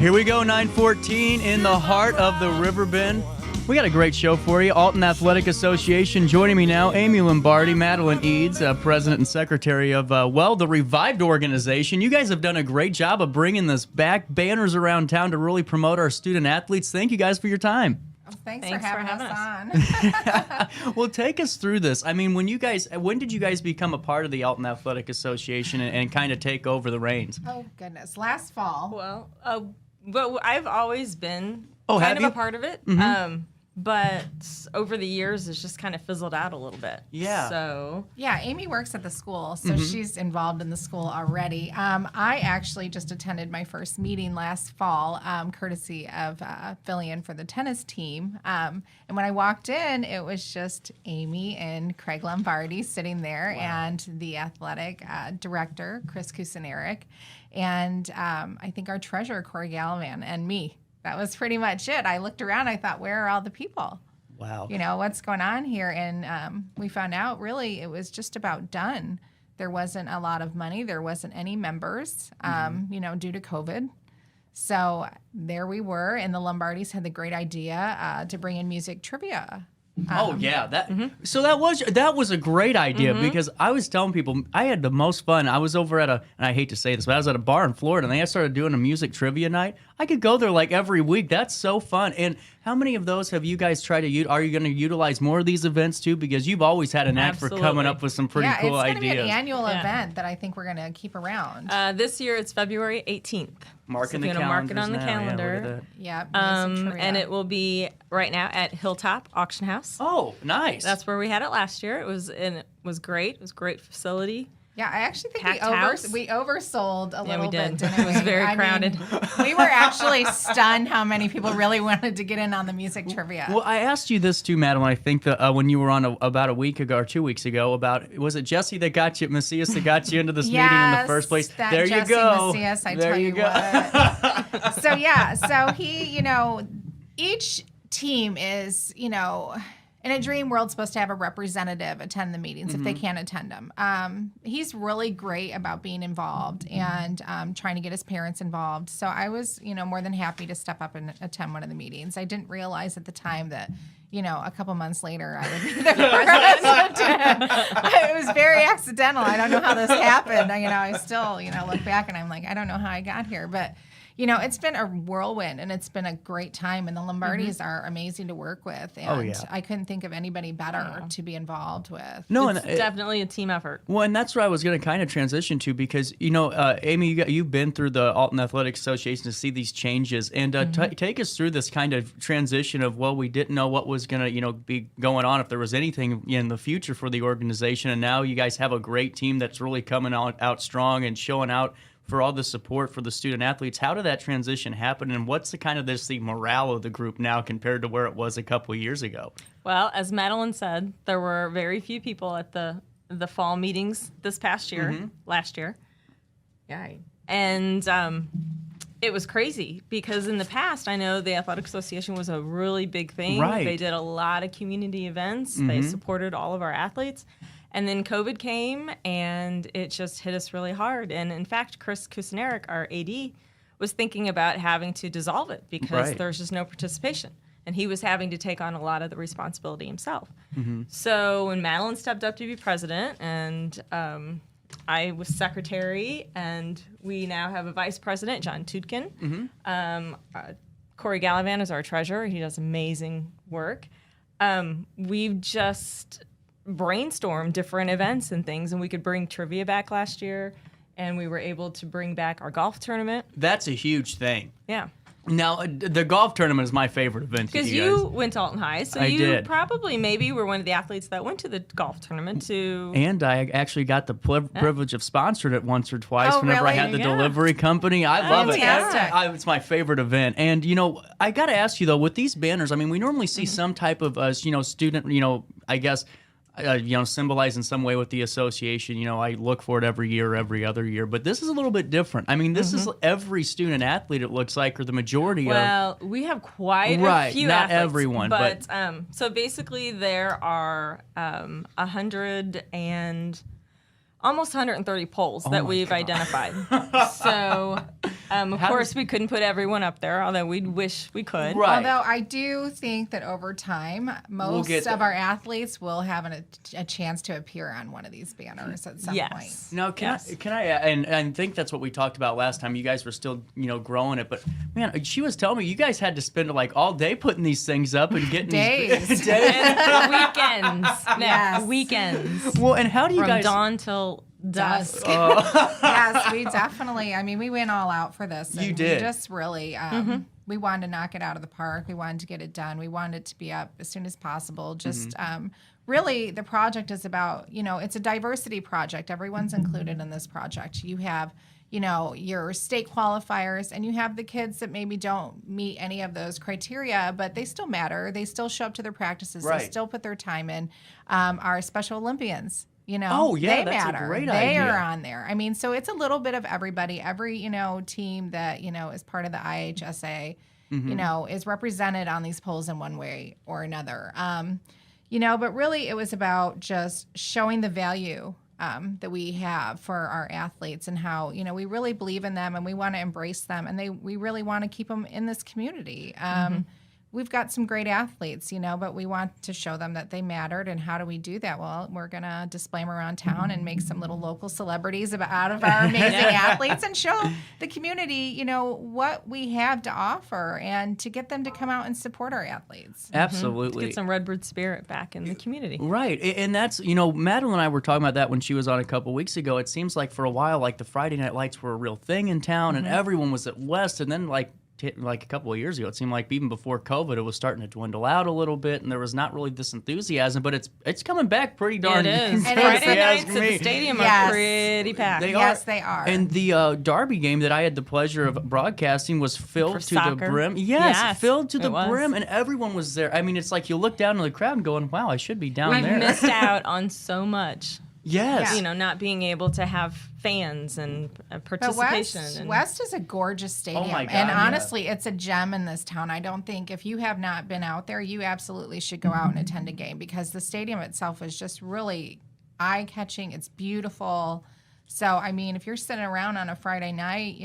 Here we go, 9:14 in the heart of the River Bend. We got a great show for you. Alton Athletic Association joining me now. Amy Lombardi, Madeline Eads, President and Secretary of, the Revived organization. You guys have done a great job of bringing this back, banners around town to really promote our student athletes. Thank you guys for your time. Thanks for having us on. Well, take us through this. I mean, when did you guys become a part of the Alton Athletic Association and kind of take over the reins? Oh, goodness. Last fall. Well, but I've always been kind of a part of it. Mm-hmm. But over the years, it's just kind of fizzled out a little bit. Yeah. So yeah, Amy works at the school, so she's involved in the school already. I actually just attended my first meeting last fall, courtesy of filling in for the tennis team. And when I walked in, it was just Amy and Craig Lombardi sitting there, and the athletic director, Chris Kucineric, and I think our treasurer, Corey Gallivan, and me. That was pretty much it. I looked around. I thought, where are all the people? Wow. You know, what's going on here? And we found out, really, it was just about done. There wasn't a lot of money. There wasn't any members, due to COVID. So there we were, and the Lombardis had the great idea to bring in music trivia. So that was a great idea because I was telling people I had the most fun. I was over at and I hate to say this, but I was at a bar in Florida and they started doing a music trivia night. I could go there like every week. That's so fun. And how many of those have you guys tried to are you going to utilize more of these events too? Because you've always had an act for coming up with some pretty cool ideas. It's going to be an annual event that I think we're going to keep around. This year it's February 18th. Mark it on the calendar. Yeah. And it will be right now at Hilltop Auction House. Oh, nice. That's where we had it last year. It was great. It was a great facility. Yeah, I actually think we oversold a little bit. Didn't it was very crowded. We were actually stunned how many people really wanted to get in on the music trivia. Well, I asked you this too, Madeline. I think that when you were on about a week ago or 2 weeks ago, was it Jesse that got you, Macias that got you into this meeting in the first place? There you go. Macias, tell you what. So he, each team is, in a dream world, supposed to have a representative attend the meetings if they can't attend them. He's really great about being involved and trying to get his parents involved. So I was, more than happy to step up and attend one of the meetings. I didn't realize at the time that, a couple months later I would be the president. It was very accidental. I don't know how this happened. I still, look back and I'm like, I don't know how I got here. But it's been a whirlwind, and it's been a great time, and the Lombardis are amazing to work with, and I couldn't think of anybody better to be involved with. No, it's definitely a team effort. Well, and that's where I was going to kind of transition to because, Amy, you've been through the Alton Athletic Association to see these changes, and take us through this kind of transition of, we didn't know what was going to, be going on, if there was anything in the future for the organization, and now you guys have a great team that's really coming out strong and showing out for all the support for the student athletes. How did that transition happen, and what's the morale of the group now compared to where it was a couple of years ago? Well, as Madeline said, there were very few people at the fall meetings this past year, last year. Yeah. And it was crazy because in the past, I know the Athletic Association was a really big thing. Right. They did a lot of community events. They supported all of our athletes. And then COVID came, and it just hit us really hard. And in fact, Chris Kucineric, our AD, was thinking about having to dissolve it because there's just no participation. And he was having to take on a lot of the responsibility himself. So when Madeline stepped up to be president, and I was secretary, and we now have a vice president, John Tudkin. Corey Gallivan is our treasurer. He does amazing work. We've just brainstorm different events and things, and we could bring trivia back last year, and we were able to bring back our golf tournament. That's a huge thing. Yeah. Now, the golf tournament is my favorite event. Because you went to Alton High, so you probably maybe were one of the athletes that went to the golf tournament too. And I actually got the privilege of sponsoring it once or twice whenever I had the delivery company. I love it. It's my favorite event. And, I got to ask you, though, with these banners, I mean, we normally see some type of, student, I guess, symbolize in some way with the association. I look for it every year, every other year. But this is a little bit different. I mean, this is every student athlete, it looks like, or the majority of. Well, we have quite a few not athletes. Everyone. But so basically there are 100 and almost 130 polls that we've identified. So Of course, we couldn't put everyone up there, although we'd wish we could. Right. Although I do think that over time, most of our athletes will have a chance to appear on one of these banners at some point. Now, can I? And I think that's what we talked about last time. You guys were still, growing it, but man, she was telling me you guys had to spend like all day putting these things up and getting days, these weekends. Yes, weekends. Well, and how do you guys from dawn till dusk? Yes, we definitely. I mean, we went all out for this. You did. We just really. We wanted to knock it out of the park. We wanted to get it done. We wanted it to be up as soon as possible. Just really, the project is about, it's a diversity project. Everyone's included in this project. You have, your state qualifiers, and you have the kids that maybe don't meet any of those criteria, but they still matter. They still show up to their practices. Right. They still put their time in. Our Special Olympians. They that's matter. a great they idea. are on there. I mean, so it's a little bit of everybody. Every, team that, is part of the IHSA, is represented on these polls in one way or another. But really it was about just showing the value that we have for our athletes and how, we really believe in them and we want to embrace them and we really want to keep them in this community. We've got some great athletes, but we want to show them that they mattered. And how do we do that? Well, we're going to display them around town and make some little local celebrities out of our amazing athletes and show the community, what we have to offer and to get them to come out and support our athletes. Absolutely. To get some Redbird spirit back in the community. Right. And that's, Madeline and I were talking about that when she was on a couple weeks ago. It seems like for a while, like the Friday night lights were a real thing in town and everyone was at West. And then like a couple of years ago, it seemed like even before COVID, it was starting to dwindle out a little bit, and there was not really this enthusiasm. But it's coming back pretty darn. It is. Good, Friday nights at the stadium are pretty packed. They are. And the Derby game that I had the pleasure of broadcasting was filled to the brim. Yes, filled to the brim, and everyone was there. I mean, it's like you look down in the crowd and going, "Wow, I should be down there." We've missed out on so much. Yes. Not being able to have fans and participation. But West is a gorgeous stadium. Oh my God, and honestly, it's a gem in this town. I don't think if you have not been out there, you absolutely should go out and attend a game because the stadium itself is just really eye-catching. It's beautiful. So, I mean, if you're sitting around on a Friday night,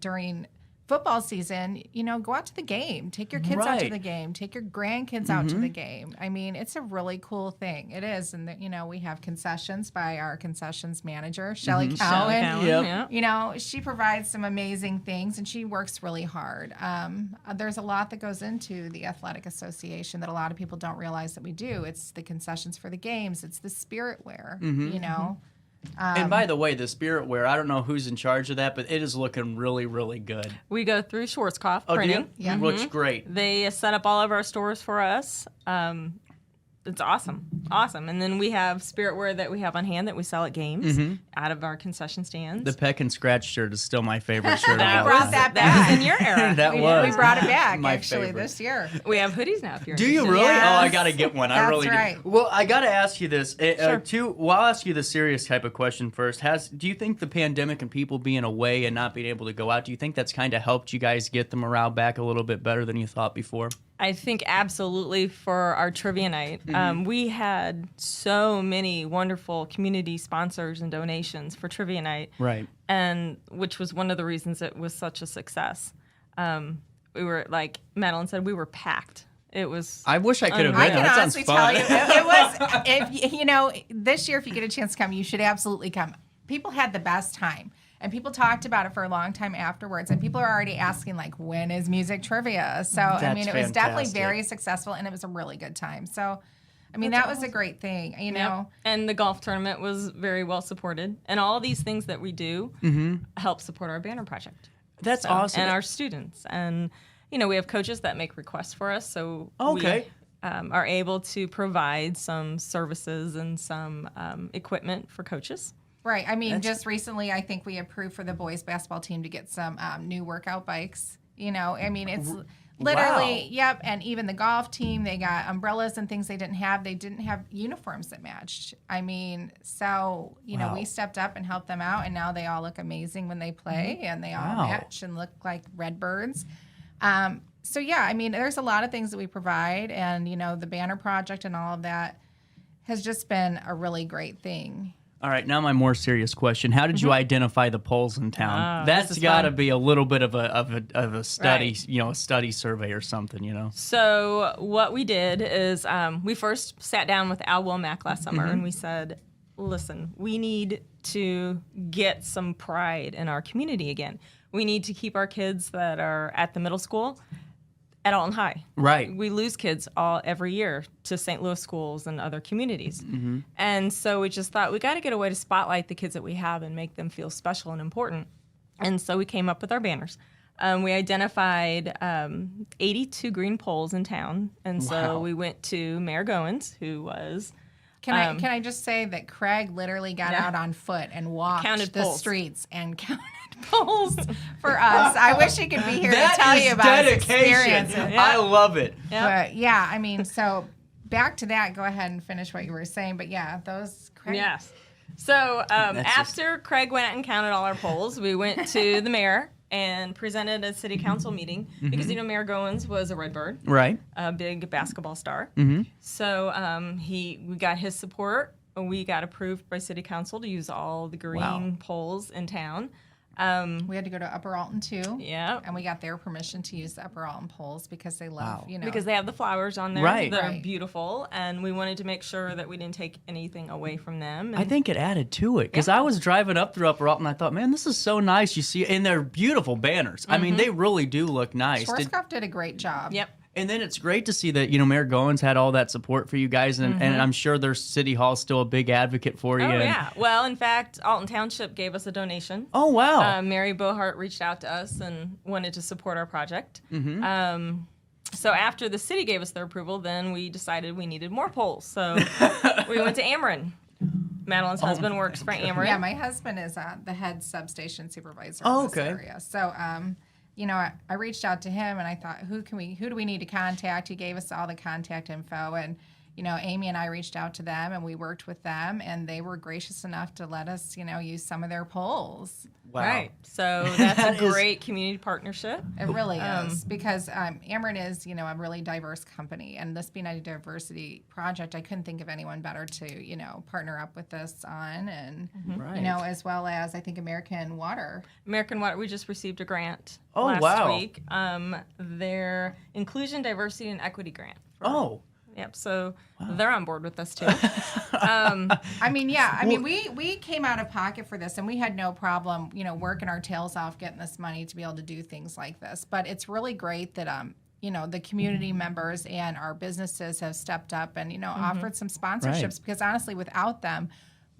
during football season, go out to the game. Take your kids out to the game. Take your grandkids out to the game. I mean, it's a really cool thing. It is. And, we have concessions by our concessions manager, Shelly Cowan. Yep. She provides some amazing things, and she works really hard. There's a lot that goes into the Athletic Association that a lot of people don't realize that we do. It's the concessions for the games. It's the spirit wear, and by the way, the spirit wear, I don't know who's in charge of that, but it is looking really, really good. We go through Schwarzkopf printing. Yeah. Looks great. They set up all of our stores for us. It's awesome. And then we have spirit wear that we have on hand that we sell at games out of our concession stands. The Peck and Scratch shirt is still my favorite shirt. We brought that back. That was in your era. We brought it back, my actually, favorite. this year. We have hoodies now if you're Do you interested. really? Yes. Oh, I got to get one. I That's really right. do. Well, I got to ask you this. Sure. I'll ask you the serious type of question first. Do you think the pandemic and people being away and not being able to go out, do you think that's kind of helped you guys get the morale back a little bit better than you thought before? I think absolutely for our trivia night. We had so many wonderful community sponsors and donations for trivia night. Right. And which was one of the reasons it was such a success. We were, like Madeline said, we were packed. It was. I wish I could have been. I can That honestly sounds fun. tell you, it was, this year, if you get a chance to come, you should absolutely come. People had the best time. And people talked about it for a long time afterwards. And people are already asking, like, when is music trivia? So, I mean, it was definitely very successful, and it was a really good time. So, I mean, that was a great thing, you know. And the golf tournament was very well supported. And all these things that we do help support our banner project. That's awesome. And our students. And, we have coaches that make requests for us. So okay. we are able to provide some services and some equipment for coaches. Right. I mean, just recently, I think we approved for the boys basketball team to get some new workout bikes. I mean, it's literally, yep. And even the golf team, they got umbrellas and things they didn't have. They didn't have uniforms that matched. I mean, so, we stepped up and helped them out, and now they all look amazing when they play, and they all match and look like Redbirds. So, yeah, I mean, there's a lot of things that we provide, and, the banner project and all of that has just been a really great thing. All right, now my more serious question: how did you identify the poles in town? That's got to be a little bit of a study, Right. a study survey or something. So what we did is we first sat down with Al Womack last summer and we said, listen, we need to get some pride in our community again. We need to keep our kids that are at the middle school at Alton High. Right. We lose kids every year to St. Louis schools and other communities. And so we just thought we got to get a way to spotlight the kids that we have and make them feel special and important. And so we came up with our banners. We identified 82 green poles in town. And so we went to Mayor Goins, who was... Can I just say that Craig literally got out on foot and walked the streets and counted poles for us. I wish he could be here to tell you about his experience. I love it. But yeah, I mean, so back to that. Go ahead and finish what you were saying. But yeah, those Craig. Yes. So after Craig went out and counted all our poles, we went to the mayor and presented a city council meeting because Mayor Goins was a Redbird, right? A big basketball star. So we got his support. We got approved by city council to use all the green poles in town. We had to go to Upper Alton too. Yeah. And we got their permission to use the Upper Alton poles because they love, because they have the flowers on there. Right. They're beautiful. And we wanted to make sure that we didn't take anything away from them. And I think it added to it because I was driving up through Upper Alton and I thought, man, this is so nice. You see, and they're beautiful banners. I mean, they really do look nice. Schwarzkopf did a great job. Yep. And then it's great to see that, Mayor Goins had all that support for you guys, and I'm sure their city hall is still a big advocate for you. Oh, yeah. Well, in fact, Alton Township gave us a donation. Oh, wow. Mary Bohart reached out to us and wanted to support our project. So after the city gave us their approval, then we decided we needed more poles. So we went to Ameren. Madeline's husband works for Ameren. Yeah, my husband is the head substation supervisor Oh, in this okay. area. So, I reached out to him and I thought, who do we need to contact? He gave us all the contact info, and Amy and I reached out to them and we worked with them, and they were gracious enough to let us, use some of their poles. Wow. Right. So that's a great community partnership. It really is, because Ameren is, a really diverse company, and this being a diversity project, I couldn't think of anyone better to, partner up with us on, and as well as I think American Water. American Water, we just received a grant Oh, last wow. week. Their Inclusion, Diversity, and Equity grant. Yep. So they're on board with us too. We came out of pocket for this, and we had no problem, working our tails off getting this money to be able to do things like this. But it's really great that the community members and our businesses have stepped up and offered some sponsorships, because honestly, without them,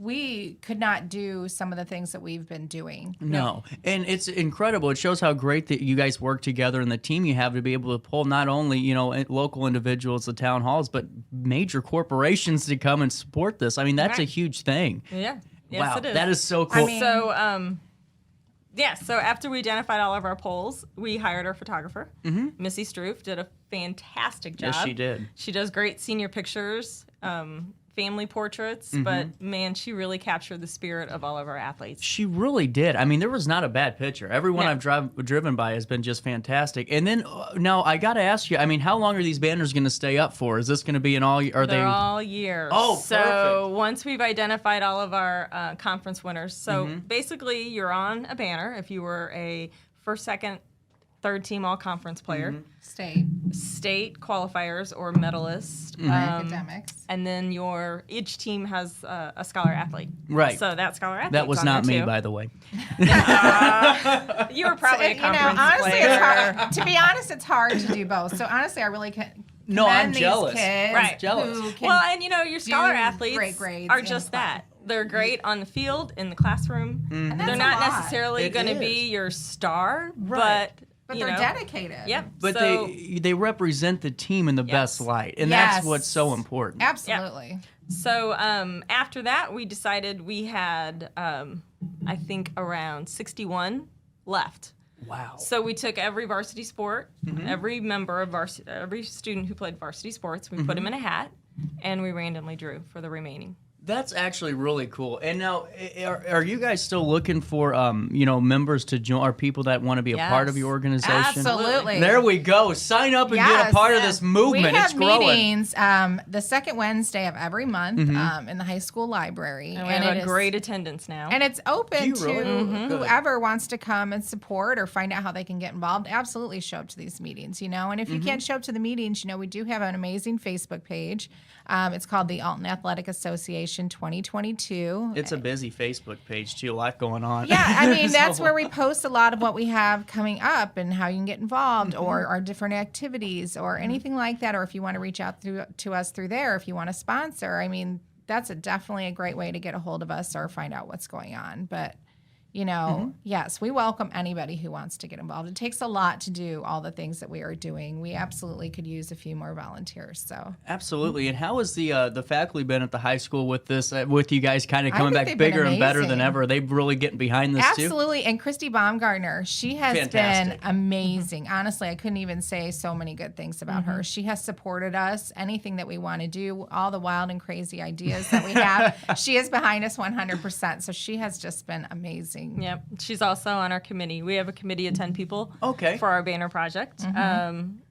we could not do some of the things that we've been doing. No. And it's incredible. It shows how great that you guys work together and the team you have to be able to pull not only, local individuals, the town halls, but major corporations to come and support this. I mean, that's a huge thing. Yeah. Yes, wow. it is. That is so cool. So after we identified all of our poles, we hired our photographer. Missy Stroof did a fantastic job. Yes, she did. She does great senior pictures, family portraits, but man, she really captured the spirit of all of our athletes. She really did. I mean, there was not a bad picture. Everyone I've driven by has been just fantastic. And then now I got to ask you, I mean, how long are these banners going to stay up for? Is this going to be an all? They're all year. Oh, so perfect. Once we've identified all of our conference winners, so basically you're on a banner if you were a first, second, third team all-conference player. State qualifiers or medalist. Academics. And then each team has a scholar athlete. Right. So that scholar athlete. That was not me, by the way. You were probably a conference honestly, player. it's hard. To be honest, it's hard to do both. So honestly, I really can't. No, I'm these jealous. Kids Right. Jealous. who can Well, and your scholar do athletes great grades are in just class. that. They're great on the field, in the classroom. And that's They're a not lot. necessarily It going to is. be your star, Right. But you they're know. dedicated. Yep. But so, they represent the team in the best light, and that's what's so important. Absolutely. So after that, we decided we had, I think, around 61 left. Wow. So we took every varsity sport, every member of varsity, every student who played varsity sports, we put them in a hat, and we randomly drew for the remaining. That's actually really cool. And now, are you guys still looking for, members to join, or people that want to be a part of your organization? Absolutely. There we go. Sign up and get a part of this movement. We have it's growing. meetings the second Wednesday of every month in the high school library. And we have a great attendance now. And it's open to really? whoever wants to come and support or find out how they can get involved. Absolutely show up to these meetings, And if you can't show up to the meetings, we do have an amazing Facebook page. It's called the Alton Athletic Association 2022. It's a busy Facebook page, too. A lot going on. Yeah, I mean, that's where we post a lot of what we have coming up and how you can get involved or our different activities or anything like that. Or if you want to reach out to us through there, if you want to sponsor, I mean, that's definitely a great way to get a hold of us or find out what's going on. But yes, we welcome anybody who wants to get involved. It takes a lot to do all the things that we are doing. We absolutely could use a few more volunteers. So absolutely. And how has the faculty been at the high school with this? With you guys kind of coming back bigger and better than ever? Are they really getting behind this too? Absolutely. And Christy Baumgartner, she has been amazing. Honestly, I couldn't even say so many good things about her. She has supported us. Anything that we want to do, all the wild and crazy ideas that we have, she is behind us 100%. So she has just been amazing. Yep. She's also on our committee. We have a committee of 10 people for our banner project.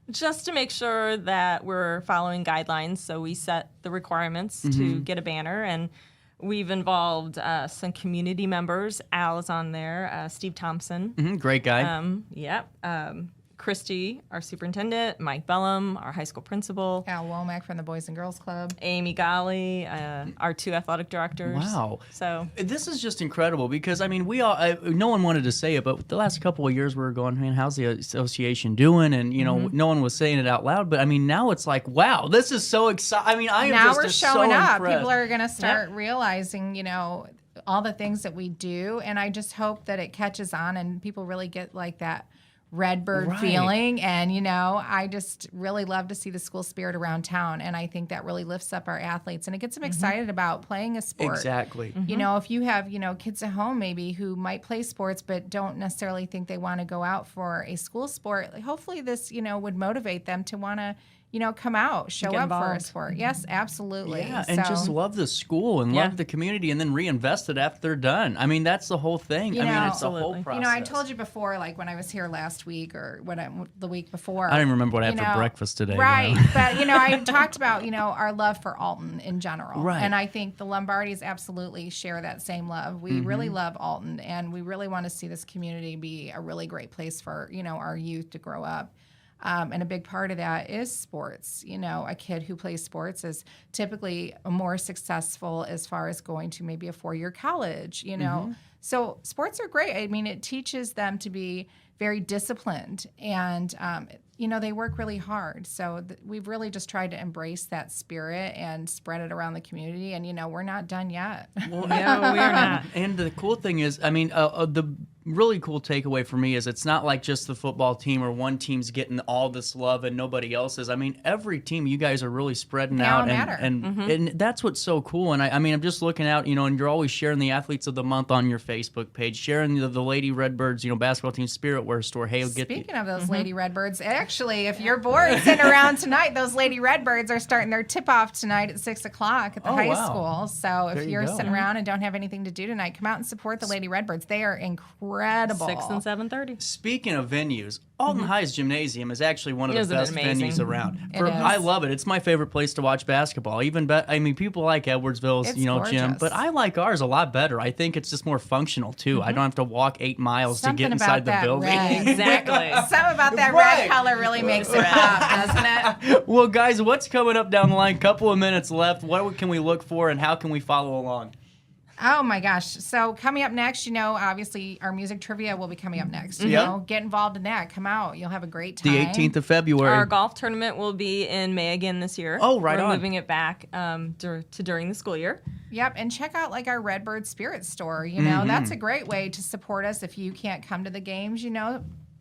Just to make sure that we're following guidelines. So we set the requirements to get a banner. And we've involved some community members. Al is on there. Steve Thompson. Great guy. Christy, our superintendent, Mike Bellum, our high school principal. Al Womack from the Boys and Girls Club. Amy Golly, our 2 athletic directors. Wow. So this is just incredible because, I mean, we all, no one wanted to say it, but the last couple of years we were going, man, how's the association doing? And, no one was saying it out loud. But, I mean, now it's like, wow, this is so exciting. I mean, I am now just we're so showing up. impressed. People are going to start realizing, all the things that we do. And I just hope that it catches on and people really get like that Redbird feeling. And, I just really love to see the school spirit around town. And I think that really lifts up our athletes and it gets them excited about playing a sport. Exactly. If you have, kids at home maybe who might play sports but don't necessarily think they want to go out for a school sport, hopefully this, would motivate them to want to, come out, show up for a sport. Yes, absolutely. Yeah, and just love the school and love the community and then reinvest it after they're done. I mean, that's the whole thing. It's the whole process. I told you before, like when I was here last week or the week before. I don't even remember what I had for breakfast today. Right, but, I talked about, our love for Alton in general. Right. And I think the Lombardis absolutely share that same love. We really love Alton, and we really want to see this community be a really great place for, our youth to grow up. And a big part of that is sports. A kid who plays sports is typically more successful as far as going to maybe a 4-year college, So sports are great. I mean, it teaches them to be very disciplined and, they work really hard. So we've really just tried to embrace that spirit and spread it around the community. And, we're not done yet. Well, no, we're not. And the cool thing is, I mean, the really cool takeaway for me is it's not like just the football team or one team's getting all this love and nobody else is. I mean, every team, you guys are really spreading out. And that's what's so cool. And I mean, I'm just looking out, and you're always sharing the Athletes of the Month on your Facebook page, sharing the Lady Redbirds, basketball team spirit wear store. Hey, Speaking of those Lady Redbirds, actually, if you're bored sitting around tonight, those Lady Redbirds are starting their tip-off tonight at 6:00 at the high school. So if you're sitting around and don't have anything to do tonight, come out and support the Lady Redbirds. They are incredible. 6 and 7:30. Speaking of venues, Alton High's gymnasium is actually one of the best venues around. I love it. It's my favorite place to watch basketball. People like Edwardsville's, gym, but I like ours a lot better. I think it's just more functional too. I don't have to walk 8 miles to get inside the building. Exactly. Something about that red color really makes it pop, doesn't it? Well, guys, what's coming up down the line? Couple of minutes left. What can we look for, and how can we follow along? Oh my gosh. So coming up next, obviously our music trivia will be coming up next. Get involved in that. Come out. You'll have a great time. The 18th of February. Our golf tournament will be in May again this year. Oh, right. We're moving it back to during the school year. Yep. And check out our Redbird Spirit store. That's a great way to support us if you can't come to the games,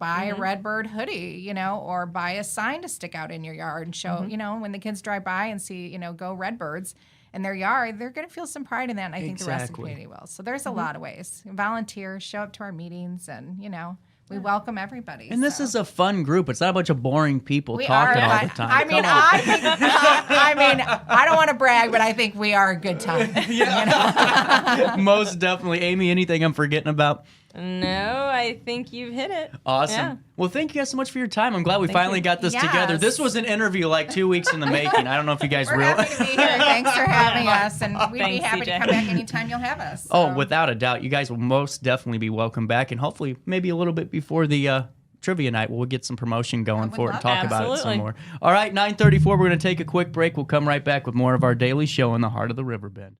buy a Redbird hoodie, or buy a sign to stick out in your yard and show, when the kids drive by and see, go Redbirds in their yard, they're going to feel some pride in that, and I think the rest of the community will. So there's a lot of ways. Volunteer, show up to our meetings, and, We welcome everybody. And this so. is a fun group. It's not a bunch of boring people We talking are, all but- the time. I mean, Come on. I mean, I don't want to brag, but I think we are a good time. Most definitely. Amy, anything I'm forgetting about? No, I think you've hit it. Awesome. Yeah. Well, thank you guys so much for your time. I'm glad we finally got this together. Yes. This was an interview like 2 weeks in the making. I don't know if you guys We're realize. happy to be here. Thanks for having us, and we'd be Thanks, happy to CJ. come back anytime you'll have us. Oh, So. without a doubt. You guys will most definitely be welcome back, and hopefully maybe a little bit before the trivia night, we'll get some promotion going would for it and love talk that. about it some Absolutely. more. All right, 9:34, we're going to take a quick break. We'll come right back with more of our daily show in the heart of the Riverbend.